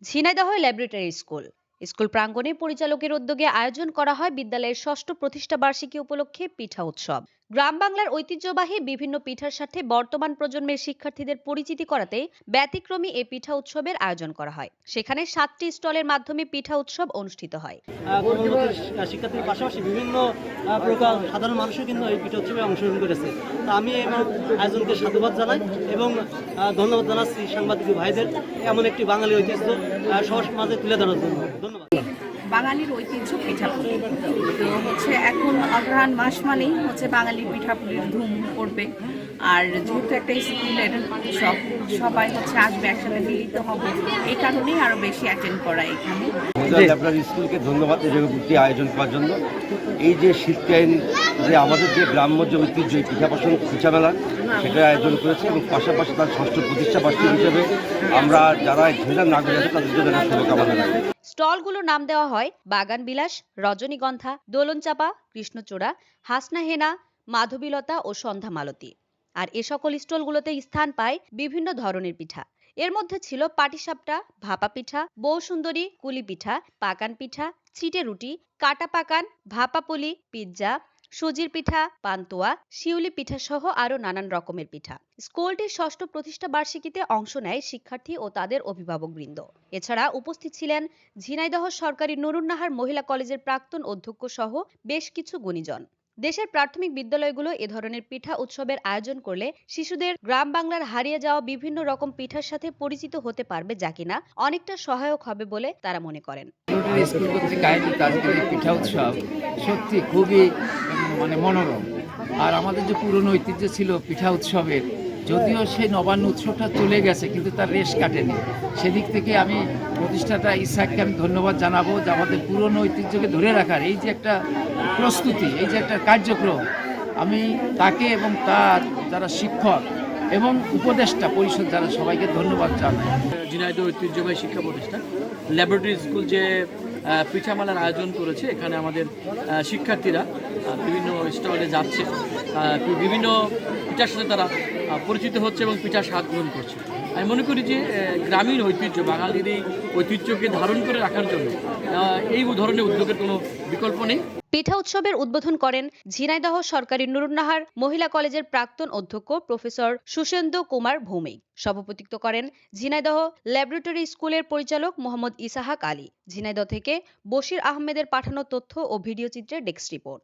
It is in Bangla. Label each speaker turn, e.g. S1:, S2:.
S1: ঝিনাইদহ ল্যাবরেটরি স্কুল প্রাঙ্গণে পরিচালকের উদ্যোগে আয়োজন করা হয় বিদ্যালয়ের ষষ্ঠ প্রতিষ্ঠা বার্ষিকী উপলক্ষে পিঠা উৎসব। গ্রাম বাংলার ঐতিহ্যবাহী বিভিন্ন পিঠার সাথে বর্তমান প্রজন্মের শিক্ষার্থীদের পরিচিতি করাতে ব্যতিক্রমী এই পিঠা উৎসবের আয়োজন করা হয়। সেখানে 7টি স্টলের মাধ্যমে পিঠা উৎসব অনুষ্ঠিত হয়।
S2: শিক্ষার্থীর পাশাপাশি বিভিন্ন প্রকার সাধারণ মানুষও কিন্তু এই পিঠা উৎসবে অংশগ্রহণ করেছে। তা আমি এবং আয়োজনকে সাধুবাদ জানাই এবং ধন্যবাদ জানাচ্ছি সাংবাদিক ভাইদের এমন একটি বাঙালি ঐতিহ্য সবার মাঝে তুলে ধরার জন্য। ধন্যবাদ।
S3: বাঙালির ঐতিহ্য পিঠাপুলি তো এখন অগ্রহায়ণ মাস মানেই বাঙালির পিঠাপুলির ধুম পড়বে। আর যেহেতু একটা স্কুলের সবাই আসবে, একসাথে মিলিত হবে, এই কারণেই আরো বেশি অ্যাটেন্ড করা এখানে।
S4: আপনার স্কুলকে ধন্যবাদ এই আয়োজন করার জন্য। এই যে শীতকালীন যে আমাদের যে গ্রাম্য যে ঐতিহ্য পিঠা মেলা সেটা আয়োজন করেছে এবং পাশাপাশি তার ষষ্ঠ প্রতিষ্ঠা বার্ষিকী হিসেবে আমরা যারা জেলার নাগরিক আছে তাদের জন্য শুভকামনা জানাই।
S1: স্টলগুলোর নাম দেওয়া হয় বাগান বিলাস, রজনীগন্ধা, দোলনচাপা, কৃষ্ণচূড়া, হাসনা হেনা, মাধবীলতা ও সন্ধ্যা মালতী। আর এ সকল স্টলগুলোতে স্থান পায় বিভিন্ন ধরনের পিঠা। এর মধ্যে ছিল পাটিসাপটা, ভাপা পিঠা, বউ সুন্দরী, কুলি পিঠা, পাকান পিঠা, ছিটে রুটি, কাটা পাকান, ভাপা পুলি, পিৎজা, সুজির পিঠা, পান্তুয়া, শিউলি পিঠা সহ আরো নানান রকমের পিঠা। স্কুলটির ষষ্ঠ প্রতিষ্ঠা বার্ষিকীতে অংশ নেয় শিক্ষার্থী ও তাদের অভিভাবকবৃন্দ। এছাড়া উপস্থিত ছিলেন ঝিনাইদহ সরকারি নুরুন্নাহার মহিলা কলেজের প্রাক্তন অধ্যক্ষ সহ বেশ কিছু গুণীজন। দেশের প্রাথমিক বিদ্যালয়গুলো এ ধরনের পিঠা উৎসবের আয়োজন করলে শিশুদের গ্রাম বাংলার হারিয়ে যাওয়া বিভিন্ন রকম পিঠার সাথে পরিচিত হতে পারবে, যা কিনা অনেকটা সহায়ক হবে বলে তারা মনে করেন।
S5: স্কুল কর্তৃক আয়োজিত আজকের পিঠা উৎসব সত্যি খুবই মনোরম। আর আমাদের যে পুরনো ঐতিহ্য ছিল পিঠা উৎসবের, যদিও সেই নবান্ন উৎসবটা চলে গেছে কিন্তু তার রেশ কাটেনি। সেদিক থেকে আমি প্রতিষ্ঠাতা ইসাককে আমি ধন্যবাদ জানাবো যে আমাদের পুরনো ঐতিহ্যকে ধরে রাখার এই যে একটা প্রস্তুতি, এই যে একটা কার্যক্রম, আমি তাকে এবং তার যারা শিক্ষক এবং উপদেষ্টা পরিষদ যারা সবাইকে ধন্যবাদ জানাই।
S2: ঝিনাইদহ ঐতিহ্যবাহী শিক্ষা প্রতিষ্ঠান ল্যাবরেটরি স্কুল যে পিঠা মেলার আয়োজন করেছে, এখানে আমাদের শিক্ষার্থীরা বিভিন্ন স্টলে যাচ্ছে, বিভিন্ন পিঠার সাথে তারা পরিচিত হচ্ছে এবং পিঠার স্বাদ গ্রহণ করছে। আমি মনে করি যে গ্রামীণ ঐতিহ্য, বাঙালির এই ঐতিহ্যকে ধারণ করে রাখার জন্য এই ধরনের উদ্যোগের কোনো বিকল্প নেই।
S1: পিঠা উৎসবের উদ্বোধন করেন ঝিনাইদহ সরকারি নুরুন্নাহার মহিলা কলেজের প্রাক্তন অধ্যক্ষ প্রফেসর সুশেন্দ্র কুমার ভৌমিক। সভাপতিত্ব করেন ঝিনাইদহ ল্যাবরেটরি স্কুলের পরিচালক মোহাম্মদ ইসাহাক আলী। ঝিনাইদহ থেকে বশির আহমেদের পাঠানো তথ্য ও ভিডিও চিত্রের ডেস্ক রিপোর্ট।